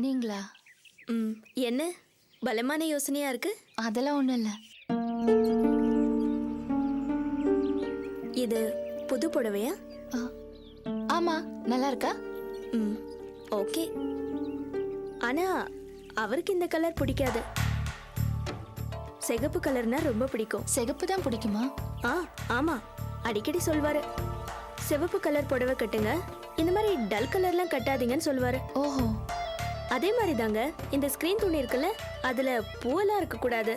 நீங்களா? என்ன பலமான யோசனையா இருக்கு? அதெல்லாம் ஒண்ணும் இல்ல. இது புது புடவையா? ஆமா, நல்லா இருக்கா? ஓகே. ஆனா அவருக்கு இந்த கலர் பிடிக்காது. சிகப்பு கலர்னா ரொம்ப பிடிக்கும். சிகப்பு தான் பிடிக்குமா? ஆமா, அடிக்கடி சொல்வாரு சிவப்பு கலர் புடவை கட்டுங்க, இந்த மாதிரி டல் கலர்லாம் கட்டாதீங்கன்னு சொல்லுவாரு. ஓஹோ. அதே மாதிரி தாங்க இந்த ஸ்கிரீன் துணி இருக்குல்ல, அதுல பூவெல்லாம் இருக்க கூடாது,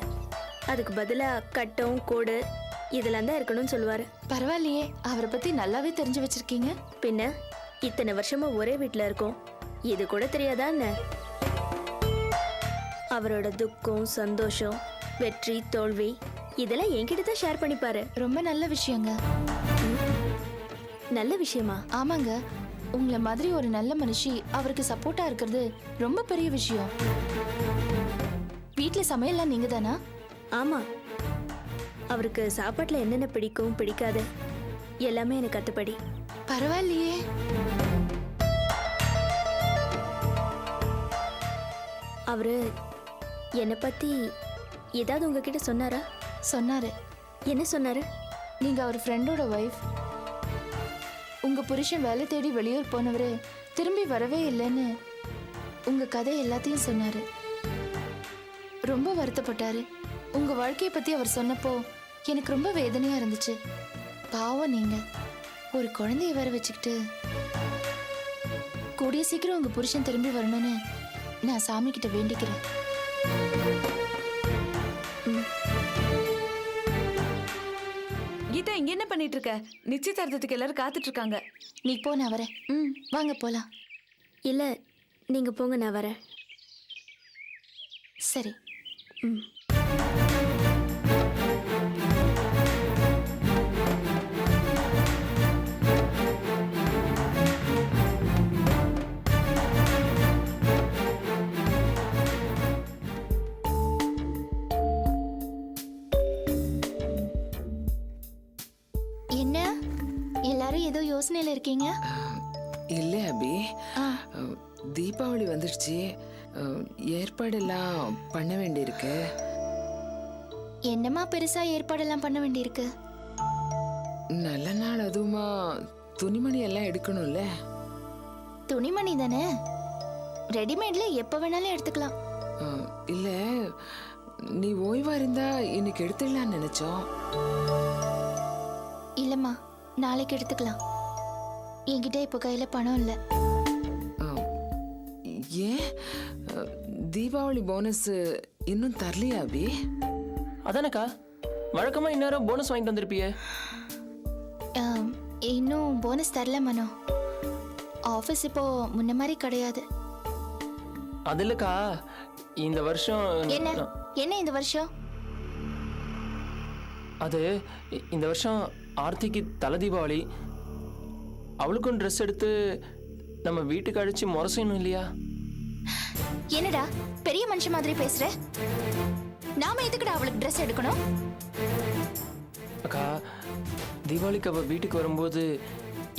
அதுக்கு பதிலா கட்டம் கோடு இதெல்லாம் தான் இருக்கணும்னு சொல்லுவாரு. பரவாயில்லையே, அவரை பத்தி நல்லாவே தெரிஞ்சு வச்சிருக்கீங்க. பின்ன இத்தனை வருஷமா ஒரே வீட்டுல இருக்கோம், இது கூட தெரியாதா என்ன? அவரோட துக்கம் சந்தோஷம் வெற்றி தோல்வி இதெல்லாம் என்கிட்ட தான் ஷேர் பண்ணிப்பாரு. ரொம்ப நல்ல விஷயங்க. நல்ல விஷயமா? ஆமாங்க, உங்களை மாதிரி ஒரு நல்ல மனுஷி அவருக்கு சப்போர்ட்டா இருக்கிறது ரொம்ப பெரிய விஷயம். வீட்டுல சமையல்லாம் நீங்க தானா? ஆமா, அவருக்கு சாப்பாட்டுல என்னென்ன பிடிக்கும் பிடிக்காது எல்லாமே எனக்கு கத்துப்படி. பரவாயில்லையே. அவரு என்னை பத்தி ஏதாவது உங்ககிட்ட சொன்னாரா? சொன்னாரு. என்ன சொன்னாரு? நீங்க அவர் ஃப்ரெண்டோட ஒய்ஃப். உங்க புருஷன் வேலை தேடி வெளியூர் போனவரு திரும்பி வரவே இல்லைன்னு உங்க கதை எல்லாத்தையும் சொன்னாரு. ரொம்ப வருத்தப்பட்டாரு. உங்க வாழ்க்கையை பத்தி அவர் சொன்னப்போ எனக்கு ரொம்ப வேதனையா இருந்துச்சு. பாவம், நீங்க ஒரு குழந்தைய வேற வச்சுக்கிட்டு. கூடிய சீக்கிரம் உங்க புருஷன் திரும்பி வரணும்னு நான் சாமி கிட்ட வேண்டிக்கிறேன். கீதா, இங்க என்ன பண்ணிட்டு இருக்க? நிச்சயதார்த்தத்துக்கு எல்லாரும் காத்துட்டு இருக்காங்க. நீ போ, நான் வரேன். வாங்க போலாம். இல்ல, நீங்க போங்க, நான் வரேன். சரி. என்ன எல்லாரும் ஏதோ யோசனையில இருக்கீங்க? இல்ல அபி, தீபாவளி வந்துடுச்சு, ஏற்பாடெல்லாம் பண்ண வேண்டியிருக்கு. என்னமா பெருசா ஏற்பாடெல்லாம் பண்ண வேண்டியிருக்கு? நல்ல நாள் அதுவுமா துணிமணி எல்லாம் எடுக்கணும்ல. துணிமணி தானே, ரெடிமேட்ல எப்ப வேணாலும் எடுத்துக்கலாம். இல்ல, நீ ஓய்வா இருந்தா இன்னைக்கு எடுத்துடலாம்னு நினைச்சோம். இல்லம்மா, நாளைக்கு எடுத்துக்கலாம். என்கிட்ட இப்ப கையில பணம் இல்ல. ஏன், தீபாவளி போனஸ் இன்னும் தரலையா அபி? அதானக்கா, வழக்கமா இந்நேரம் போனஸ் வாங்கிட்டு வந்திருப்பியே. இன்னும் போனஸ் தரல மனோ. ஆபீஸ் இப்போ முன்ன மாதிரி கிடையாது. அது இல்லக்கா, இந்த வருஷம் என்ன என்ன இந்த வருஷம்? அது இந்த வருஷம் ஆர்த்திக்கு தலை தீபாவளி. அவளுக்கும் ட்ரெஸ் எடுத்து நம்ம வீட்டுக்கு அழைச்சி முரசணும் இல்லையா? என்னடா பெரிய மனுஷன் மாதிரி பேசுற? நாம எதுக்குடா அவளுக்கு ட்ரெஸ் எடுக்கணும்? அக்கா, தீபாவளிக்கு அவ வீட்டுக்கு வரும்போது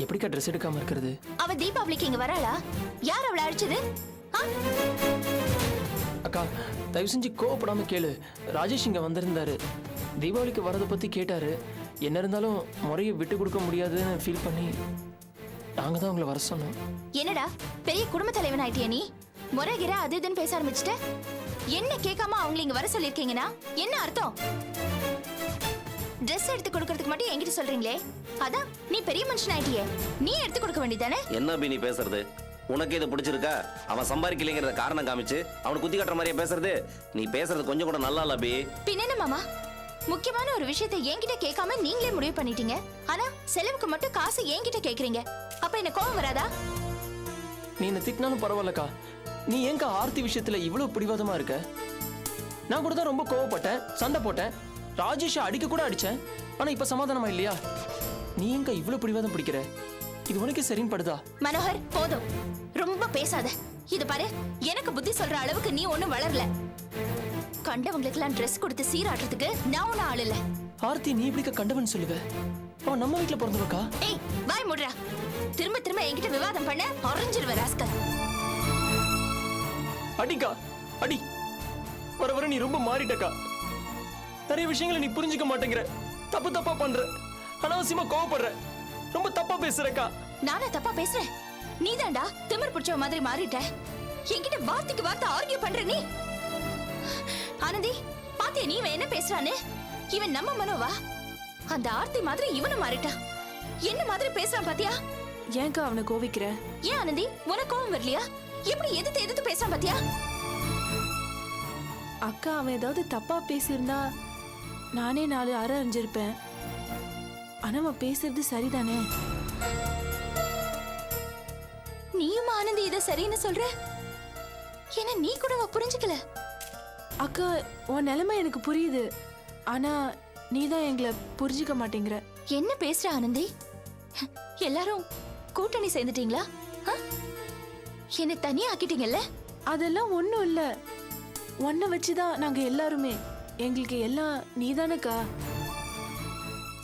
எப்படிக்கா ட்ரெஸ் எடுக்காம இருக்கிறது? அவ தீபாவளிக்கு இங்க வராளா? யார் அவளை அழைச்சது? அக்கா, தயவு செஞ்சு கோவப்படாம கேளு. ராஜேஷ் இங்க வந்திருந்தாரு, தீபாவளிக்கு வரதை பத்தி கேட்டாரு. என்ன இருந்தாலும் முறையை விட்டு கொடுக்க முடியாதுன்னு ஃபீல் பண்ணி நாங்க தான் உங்களை வர சொன்னோம். என்னடா பெரிய குடும்ப தலைவன் ஆயிட்டியா நீ? முறைகிற அது இதுன்னு பேச ஆரம்பிச்சுட்ட. என்ன கேட்காம அவங்களை இங்க வர சொல்லிருக்கீங்கன்னா என்ன அர்த்தம்? ட்ரெஸ் எடுத்து கொடுக்கறதுக்கு மட்டும் என்கிட்ட சொல்றீங்களே, அதான் நீ பெரிய மனுஷன் ஆயிட்டியே, நீ எடுத்து கொடுக்க வேண்டியதானே? என்ன அபி நீ பேசுறது? உனக்கு இது பிடிச்சிருக்கா? அவன் சம்பாதிக்கலைங்கிறத காரணம் காமிச்சு அவனை குத்தி கட்டுற மாதிரியே பேசுறது? நீ பேசுறது கொஞ்சம் கூட நல்லா இல்ல அபி. பின்ன மாமா, முக்கியமான ஒரு விஷயத்தை என்கிட்ட கேட்காம நீங்களே முடிவு பண்ணிட்டீங்க. ஆனா செலவுக்கு மட்டும் காசு என்கிட்ட கேக்குறீங்க. அப்ப என்ன கோவம் வராதா? நீ என்ன திட்டினாலும் பரவாயில்லக்கா. நீ ஏங்கா ஆர்த்தி விஷயத்துல இவ்வளவு பிடிவாதமா இருக்க? நான் கூட தான் ரொம்ப கோவப்பட்டேன், சண்டை போட்டேன், ராஜேஷை அடிக்க கூட அடிச்சேன். ஆனா இப்ப சமாதானமா இல்லையா? நீ ஏங்கா இவ்வளவு பிடிவாதம் பிடிக்கிற? இது உனக்கே சரின்னு படுதா? மனோகர், போதும், ரொம்ப பேசாத. இது பாரு, எனக்கு புத்தி சொல்ற அளவுக்கு நீ ஒண்ணும் வளரல. கண்டவங்களுக்கு எல்லாம் ட்ரெஸ் கொடுத்து சீராட்டுறதுக்கு நான் ஒன்னும் ஆள் இல்ல. ஆர்த்தி நீ இப்படிக்க கண்டவன் சொல்லுவ? அவன் நம்ம வீட்டுல பிறந்தவக்கா? ஏய், வாய் மூடுறா. திரும்ப திரும்ப என்கிட்ட விவாதம் பண்ண அரைஞ்சிருவ ராஸ்கல். அடிக்கா, அடி. வர வர நீ ரொம்ப மாறிட்டக்கா. நிறைய விஷயங்களை நீ புரிஞ்சுக்க மாட்டேங்கிற, தப்பு தப்பா பண்ற, அனாவசியமா கோவப்படுற, ரொம்ப தப்பா பேசுறக்கா. நானா தப்பா பேசுறேன்? நீதான்டா திமிர் பிடிச்ச மாதிரி மாறிட்ட. என்கிட்ட வார்த்தைக்கு வார்த்தை ஆர்கியூ பண்ற நீ. ஆனந்தி, பாத்தியா நீ இவன் என்ன பேசுறான்னு? இவன் நம்ம மனோவா? அந்த ஆர்த்தி மாதிரி இவனும் மாறிட்டான். என்ன மாதிரி பேசுறான் பாத்தியா? ஏன்க்கா அவனை கோவிக்கிற? ஏன் ஆனந்தி, உனக்கு கோவம் வரலையா? எப்படி எதிர்த்து எதிர்த்து பேசுறான் பாத்தியா? அக்கா அவன் ஏதாவது தப்பா பேசியிருந்தா நானே 4 அரை அறிஞ்சிருப்பேன். ஆனா அவன் பேசுறது சரிதானே? நீயும் ஆனந்தி இத சரின்னு சொல்ற? ஏன்னா நீ கூட அவ புரிஞ்சுக்கல. அக்கா, உன் நிலைமை எனக்கு புரியுது. ஆனா நீதான் எங்களை புரிஞ்சுக்க மாட்டேங்கிற. என்ன பேசுற ஆனந்தி? எல்லாரும் கூட்டணி சேர்ந்துட்டீங்களா? என்ன தனியா ஆக்கிட்டீங்கல்ல? அதெல்லாம் ஒண்ணும் இல்ல. உன்னை வச்சுதான் நாங்க எல்லாருமே. எங்களுக்கு எல்லாம் நீதானக்கா.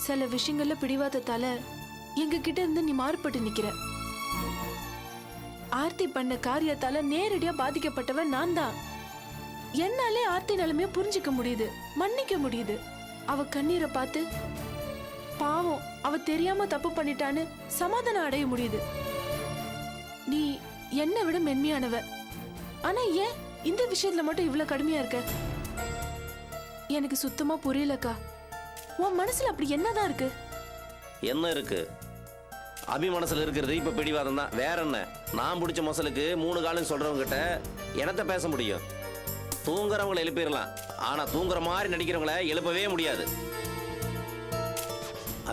சில விஷயங்கள்ல பிடிவாதத்தால எங்க கிட்ட இருந்து நீ மாறுபட்டு நிக்கிற. ஆர்த்தி பண்ண காரியத்தால நேரடியா பாதிக்கப்பட்டவன் நான் தான். என்னாலே ஆர்த்தி நிலைமைய புரிஞ்சுக்க முடியுது, மன்னிக்க முடியுது. அவ கண்ணீரை பார்த்து பாவம், அவ தெரியாம தப்பு பண்ணிட்டான்னு சமாதானம் அடைய முடியுது. நீ என்னை விட மென்மையானவ. ஆனா ஏன் இந்த விஷயத்துல மட்டும் இவ்வளவு கடுமையா இருக்க? எனக்கு சுத்தமா புரியலக்கா. உன் மனசுல அப்படி என்னதான் இருக்கு? என்ன இருக்கு? அபி மனசுல இருக்கிறது இப்ப பிடிவாதம் தான், வேற என்ன? நான் பிடிச்ச மொசலுக்கு 3 காலம் சொல்றவங்க கிட்ட என்னத்த பேச முடியும்? தூங்குறவங்களை எழுப்பிடலாம், ஆனா தூங்குற மாதிரி நடிக்கிறவங்கள எழுப்பவே முடியாது.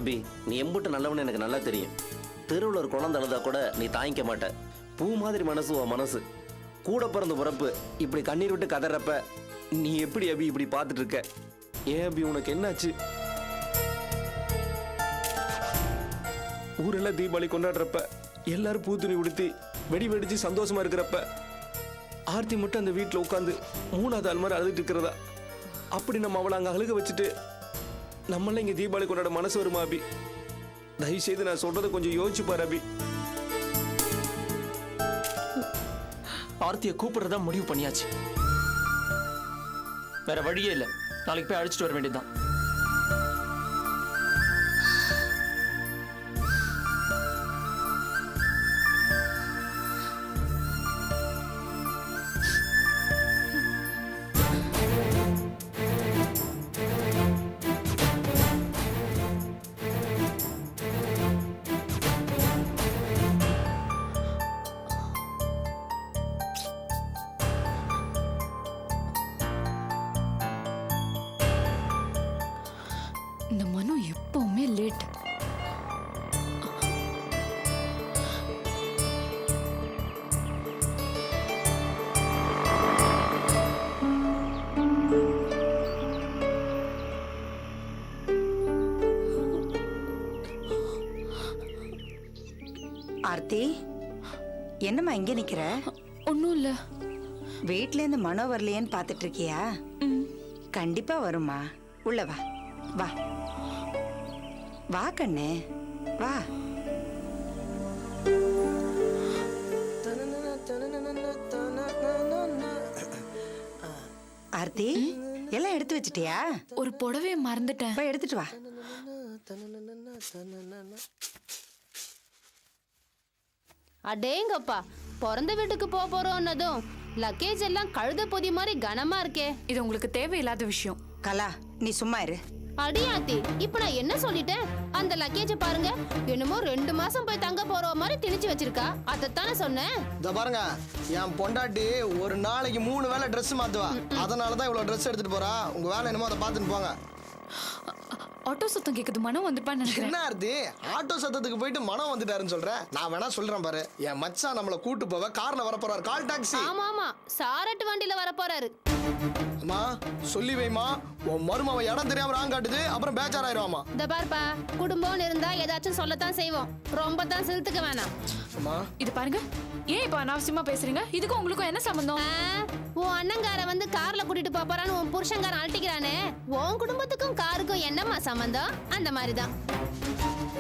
அபி, நீ எம்புட்டு நல்லவன்னு எனக்கு நல்லா தெரியும். தெருவில் ஒரு குழந்தை அழுதா கூட நீ தாங்கிக்க மாட்ட. பூ மாதிரி மனசு உன் மனசு. கூட பிறந்த பிறப்பு இப்படி கண்ணீர் விட்டு கதறப்ப நீ எப்படி அபி இப்படி பார்த்துட்டு இருக்க? ஏன் அபி, உனக்கு என்னாச்சு? ஊரெல்லாம் தீபாவளி கொண்டாடுறப்ப, எல்லாரும் பூத்துணி உடுத்தி வெடி வெடிச்சு சந்தோஷமா இருக்கிறப்ப, ஆர்த்தி மட்டும் அந்த வீட்டில் உட்காந்து 3வது ஆள் மாதிரி அழுதுட்டு இருக்கிறதா? அப்படி நம்ம அவளை அங்கே அழுக வச்சுட்டு நம்மளாம் இங்கே தீபாவளி கொண்டாட மனசு வருமா அபி? தயவு செய்து நான் சொல்றதை கொஞ்சம் யோசிச்சு பாரு அபி. ஆர்த்தியை கூப்பிடுறதா முடிவு பண்ணியாச்சு. வேற வழியே இல்லை. நாளைக்கு போய் அழைச்சிட்டு வர வேண்டியதுதான். இந்த மனு எப்பவுமே லேட். ஆர்த்தி, என்னம்மா இங்க நிக்கிற? ஒன்னும் இல்ல. வீட்ல இருந்து மனோ வரலையேன்னு பாத்துட்டு இருக்கியா? கண்டிப்பா வருமா. உள்ள வா, வா வா கண்ணே, வா. ஆர்த்தி, எல்லாம் எடுத்து வச்சிட்டியா? ஒரு புடவைய மறந்துட்டேன். போய் எடுத்துட்டு வா. அடேங்கப்பா, பிறந்த வீட்டுக்கு போறோம்னதும் லக்கேஜ் எல்லாம் கழுத பொதி மாதிரி கனமா இருக்கே. இது உங்களுக்கு தேவையில்லாத விஷயம். கலா, நீ சும்மா இரு. அடியாத்தி இப்ப நான் என்ன சொல்லிட்டேன்? அந்த லக்கேஜ பாருங்க, என்னமோ 2 மாசம் போய் தங்க போற மாதிரி திணிச்சு வச்சிருக்கா. அதத்தானே சொன்னேன். இத பாருங்க, என் பொண்டாட்டி ஒரு நாளைக்கு 3 வேளை Dress மாத்துவா. அதனாலதான் இவ்வளவு Dress எடுத்துட்டு போறா. உங்க வேலை என்னமோ அதை பார்த்துட்டு போங்க. ஆட்டோ சத்தம் கேக்குது, மனம் வந்துப்பான்னு நினைக்கிறேன். என்ன அர்த்தி? ஆட்டோ சத்தத்துக்கு போயிட்டு மனம் வந்துட்டாருன்னு சொல்றேன். நான் வேணா சொல்றேன் பாரு, என் மச்சான் நம்மள கூட்டு போவ கார்ல வர போறாரு. Call taxi. ஆமா ஆமா, சாரட்டு வண்டியில வர போறாரு. அம்மா சொல்லி வைமா, உன் மருமவ இடம் தெரியாம ராங் காட்டுது, அப்புறம் பேச்சார் ஆயிடுவாமா. இந்த பார்ப்பா, குடும்பம்னு இருந்தா ஏதாச்சும் சொல்லத்தான் செய்வோம். ரொம்ப தான் செலுத்துக்க வேணாம். அம்மா இது பாருங்க, ஏன் இப்ப அனாவசியமா பேசுறீங்க? இதுக்கும் உங்களுக்கும் என்ன சம்பந்தம்? உன் அண்ணங்கார வந்து கார்ல கூட்டிட்டு போறான்னு உன் புருஷங்காரன் அழட்டிக்கிறானே, உன் குடும்பத்துக்கும் காருக்கும் என்னம்மா சம்பந்தம்? அந்த மாதிரிதான்.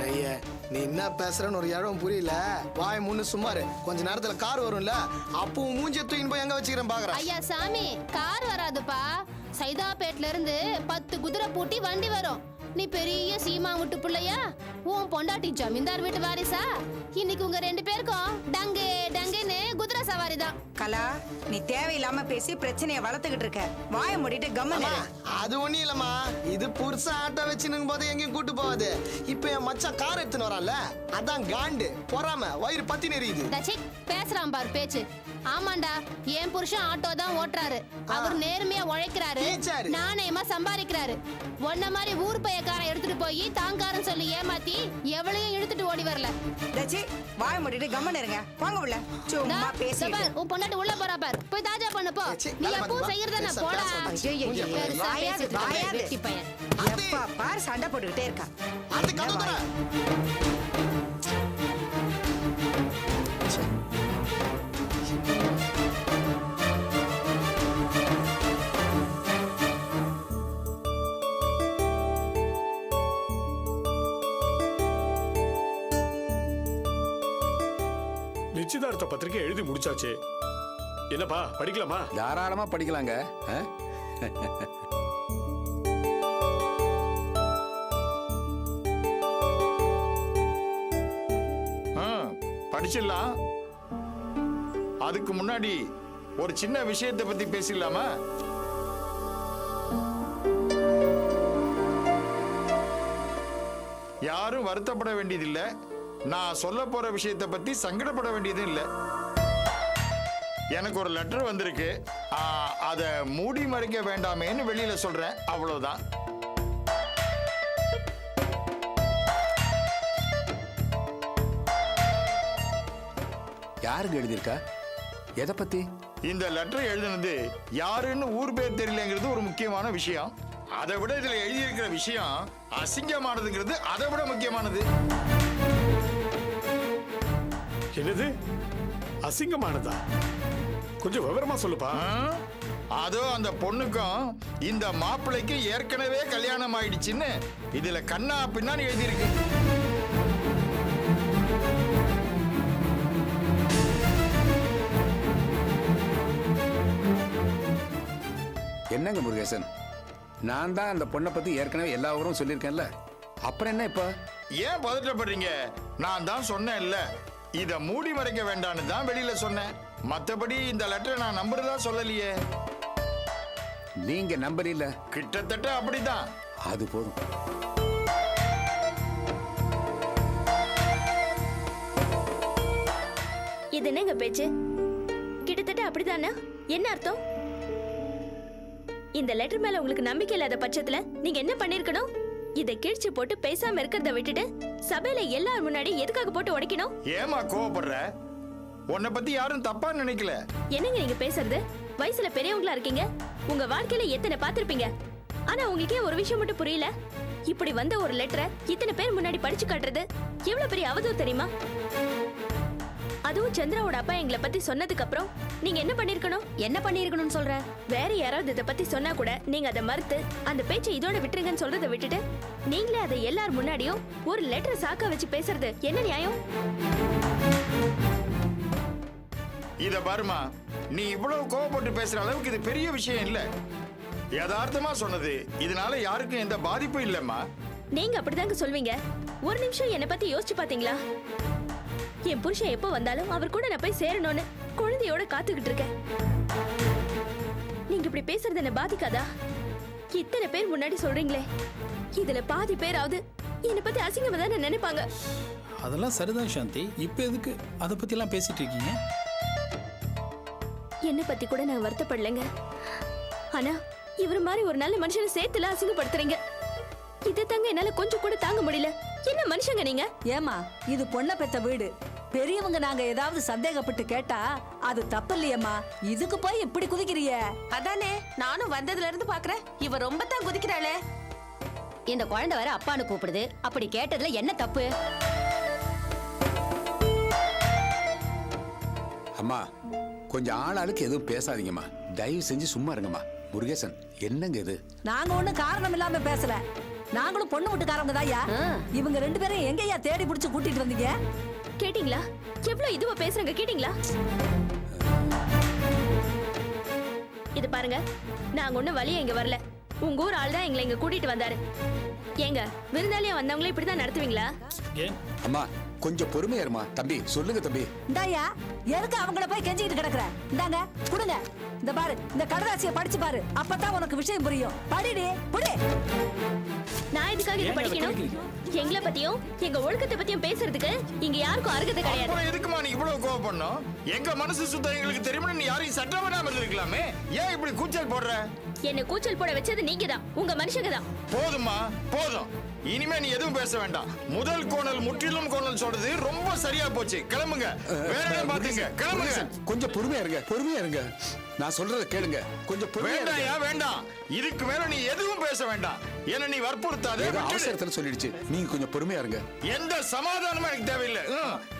ஐயா, நீ என்ன பேசுறன்னு ஒரு இடம் புரியல. வாய் முன்னு சும்மாரு. கொஞ்ச நேரத்துல கார் வரும்ல, அப்போ மூஞ்சிய தூக்கின்னு போய் எங்க வச்சுக்கிறேன் பாக்குறேன். ஐயா சாமி, கார் வராதுப்பா. சைதாப்பேட்ல இருந்து 10 குதிரை பூட்டி வண்டி வரும். நீ பெரிய சீமா விட்டு பிள்ளையா? உன் பொண்டாட்டி ஜமீன்தார் வீட்டு வாரிசா? இன்னைக்கு உங்க 2 பேருக்கும் டங்கே டங்கேன்னு குதிரை சவாரி தான். கலா, நீ தேவையில்லாம பேசி பிரச்சனையை வளர்த்துக்கிட்டு இருக்க. வாயை மூடிட்டு கம்மன்னு இரு. அது ஒண்ணும் இல்லம்மா, இது புருஷ ஆட்டோ வச்சுன்னு போது எங்கேயும் கூட்டு போவாது. இப்ப என் மச்சான் கார் எடுத்துன்னு வரான்ல, அதான் காண்டு பொறாம வயிறு பத்தி நெறியுது. தச்சி பேசுறான் பாரு பேச்சு. ஆமாண்டா, என் புருஷன் ஆட்டோ தான் ஓட்டுறாரு. அவர் நேர்மையா உழைக்கிறாரு, ஏச்சாரு. நாணயமா சம்பாதிக்கிறாரு. ஒன்ன மாதிரி ஊர் பையக்காரன் எடுத்துட்டு போய் தாங்காரன் சொல்லி ஏமாத்தி எவளையும் இழுத்துட்டு ஓடி வரல. தச்சி, வாயை மூடிட்டு கம்மன்னு இருங்க. போங்க உள்ள. சும்மா தா, பேசி இதோ பார், உன் பொண்டாட்டி உள்ள போறா பார். போய் தாஜா பண்ணு போ. ஏச்சி, நீ வேலை எப்பவும் பார்த்து செய்யறதானே பேச, போடா. பேச. பெருசா வாயாது, பேசிட்டு இருக்க, வாயாது. வெட்டி பையன். எப்பா பார் சண்டை போட்டுக்கிட்டே இருக்கா. அது கதவு தர. நிச்சயதார்த்த பத்திரிக்கை எழுதி முடிச்சாச்சு. என்னப்பா படிக்கலாமா? தாராளமா படிக்கலாங்க. படிச்சிடலாம். அதுக்கு முன்னாடி ஒரு சின்ன விஷயத்தை பத்தி பேசிடலாமா? யாரும் வருத்தப்பட வேண்டியதில்லை. நான் சொல்ல போற விஷயத்தை பத்தி சங்கடப்பட வேண்டியதும் இல்லை. எனக்கு ஒரு லெட்டர் வந்திருக்கு. அதை மூடி மறைக்க வேண்டாமேன்னு வெளியில சொல்றேன், அவ்வளவுதான். யாருக்கு எழுதியிருக்கா? எதை பத்தி? இந்த லெட்டர் எழுதுனது யாருன்னு ஊர் பேர் தெரியலங்கிறது ஒரு முக்கியமான விஷயம். அதை விட இதுல எழுதியிருக்கிற விஷயம் அசிங்கமானதுங்கிறது அதை விட முக்கியமானது. என்னது அசிங்கமானதா? கொஞ்சம் விவரமா சொல்லுப்பா. அதோ அந்த பொண்ணுக்கும் இந்த மாப்பிள்ளைக்கு ஏற்கனவே கல்யாணம் ஆயிடுச்சுன்னு இதுல கண்ணா பின்னான்னு எழுதியிருக்கு. என்னங்க முருகேசன், நான் தான் அந்த பொண்ணை பத்தி ஏற்கனவே எல்லா ஊரும் சொல்லியிருக்கேன்ல, அப்புறம் என்ன இப்ப? ஏன் பதட்டப்படுறீங்க? நான் தான் சொன்னேன்ல, இத மூடி மறைக்க வேண்டான்னு தான் வெளியில சொன்னேன். மத்தபடி இந்த லெட்டரை நான் நம்புறதா சொல்லலையே. நீங்க நம்பர் இல்ல? கிட்டத்தட்ட அப்படிதான். அது போதும். இது என்னங்க பேச்சு? கிட்டத்தட்ட அப்படிதானே? என்ன அர்த்தம்? இந்த லெட்டர் மேல உங்களுக்கு நம்பிக்கை இல்லாத பட்சத்துல நீங்க என்ன பண்ணிருக்கணும்? இதை கிழிச்சு போட்டு பேசாம இருக்கிறத விட்டுட்டு சபையில எல்லாரும் முன்னாடி எதுக்காக போட்டு உடைக்கணும்? ஏமா கோவப்படுற? உன்னை பத்தி யாரும் தப்பா நினைக்கல. என்னங்க நீங்க பேசுறது? வயசுல பெரியவங்களா இருக்கீங்க, உங்க வாழ்க்கையில எத்தனை பார்த்திருப்பீங்க. ஆனா உங்களுக்கே ஒரு விஷயம் மட்டும் புரியல. இப்படி வந்த ஒரு லெட்டரை இத்தனை பேர் முன்னாடி படிச்சு காட்டுறது எவ்வளவு பெரிய அவதூறு தெரியுமா? அதுவும் சந்திராவோட அப்பா எங்களை பத்தி சொன்னதுக்கு அப்புறம் நீங்க என்ன பண்ணிருக்கணும்? என்ன பண்ணிருக்கணும்னு சொல்ற? வேற யாராவது இதை பத்தி சொன்னா கூட நீங்க அதை மறுத்து அந்த பேச்சை இதோட விட்டுருங்கன்னு சொல்றதை விட்டுட்டு நீங்களே அதை எல்லார் முன்னாடியும் ஒரு லெட்டர் சாக்க வச்சு பேசுறது என்ன நியாயம்? இத பாருமா, நீ இவ்வளவு கோவப்பட்டு பேசுற அளவுக்கு இது பெரிய விஷயம் இல்ல. யதார்த்தமா சொன்னது. இதனால யாருக்கும் எந்த பாதிப்பும் இல்லம்மா. நீங்க அப்படிதாங்க சொல்வீங்க. ஒரு நிமிஷம் என்ன பத்தி யோசிச்சு பாத்தீங்களா? என் புருஷன் எப்ப வந்தாலும் அவர் கூட நான் போய் சேரணும்னு குழந்தையோட காத்துக்கிட்டு இருக்கேன். நீங்க இப்படி பேசுறது என்ன பாதிக்காதா? இத்தனை பேர் முன்னாடி சொல்றீங்களே, இதுல பாதி பேராவது என்னை பத்தி அசிங்கமா தானே நினைப்பாங்க. அதெல்லாம் சரிதான் சாந்தி. இப்போ எதுக்கு அதை பற்றிலாம் பேசிட்டு இருக்கீங்க? என்னை பத்தி கூட நான் வருத்தப்படலைங்க. ஆனா இவர் மாதிரி ஒரு நல்ல மனுஷனை சேர்த்துல அசிங்கப்படுத்துறீங்க. இதை தாங்க என்னால கொஞ்சம் கூட தாங்க முடியல. என்ன மனுஷங்க நீங்க? ஏமா, இது பொண்ண பெத்த வீடு. பெரியவங்க நாங்க ஏதாவது சந்தேகப்பட்டு கேட்டா அது தப்பு இல்லையம்மா. இதுக்கு போய் இப்படி குதிக்கிறிய? அதானே நானும் வந்ததுல இருந்து பாக்குறேன், இவ ரொம்ப தான் குதிக்கிறாளே. இந்த குழந்தை வேற அப்பான்னு கூப்பிடுது. அப்படி கேட்டதுல என்ன தப்பு? அம்மா கொஞ்சம் ஆளாளுக்கு எதுவும் பேசாதீங்கம்மா. தயவு செஞ்சு சும்மா இருங்கம்மா. முருகேசன், என்னங்க இது? நாங்க ஒண்ணும் காரணம் இல்லாம பேசல. நாங்களும் பொண்ணு வீட்டுக்காரங்க தாயா. இவங்க ரெண்டு பேரும் எங்கயா தேடி பிடிச்சு கூட்டிட்டு வந்தீங்க? கேட்டீங்களா? எவ்வளவு இதுவா பேசுறாங்க கேட்டீங்களா? இது பாருங்க, நாங்க ஒண்ணும் வழியா இங்க வரல. உங்க ஊர் ஆள் தான் எங்களை இங்க கூட்டிட்டு வந்தாரு. ஏங்க, விருந்தாளியா வந்தவங்களே இப்படிதான் நடத்துவீங்களா? அம்மா கொஞ்சம் பொறுமையா இருமா. தம்பி சொல்லுங்க தம்பி. இந்தாயா, எதுக்கு அவங்கள போய் கெஞ்சிக்கிட்டு கிடக்குற? இந்தாங்க கொடுங்க. இந்த பாரு, இந்த கடதாசியை படிச்சு பாரு. அப்பதான் உனக்கு விஷயம் புரியும். படிடி, புடி. நான் எதுக்காக இதை படிக்கணும்? எங்களை பத்தியும் எங்க ஒழுக்கத்தை பத்தியும் பேசுறதுக்கு இங்க யாருக்கும் அருகதை கிடையாது. அப்புறம் எதுக்குமா நீ இவ்வளவு கோவப்படணும்? எங்க மனசு சுத்தம் எங்களுக்கு தெரியுமா? நீ யாரையும் சட்டம் பண்ணாம இருக்கலாமே. ஏன் இப்படி கூச்சல் போடுற? என்ன கூச்சல் போட வச்சது நீங்க தான், உங்க மனுஷங்க தான். போதுமா, போதும். இனிமே நீ எதுவும் பேச வேண்டாம். முதல் கோணல் முற்றிலும் கோணல் சொல்றது ரொம்ப சரியா போச்சு. கிளம்புங்க, வேற இடம் பாத்துங்க. கிளம்புங்க. கொஞ்சம் பொறுமையா இருங்க, பொறுமையா இருங்க. நான் சொல்றத கேளுங்க. கொஞ்சம் பொறுமையா இருங்க. வேண்டாம், வேண்டாம். இதுக்கு மேல நீ எதுவும் பேச வேண்டாம். என்ன நீ வற்புறுத்தாத. ஏதோ அவசரத்துல சொல்லிடுச்சு. நீங்க கொஞ்சம் பொறுமையா இருங்க. எந்த சமாதானமும் எனக்கு தேவையில்லை.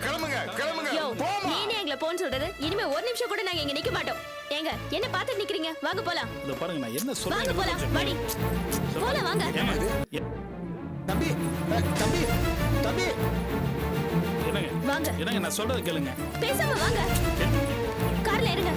கிளம்புங்க, கிளம்புங்க. யோ, போமா. நீனே எங்களை போன்னு சொல்றது. இனிமே ஒரு நிமிஷம் கூட நாங்க இங்க நிக்க மாட்டோம். ஏங்க, என்ன பார்த்துட்டு நிக்கிறீங்க? வாங்க போலாம். இதை பாருங்க, நான் என்ன வாங்க போலாம். சொல்றேன். வாடி. போலாம் வாங்க. தம்பி, தம்பி, தம்பி. என்னங்க வாங்க. என்னங்க, நான் சொல்றதை கேளுங்க. பேசாம வாங்க. கார்ல இருங்க.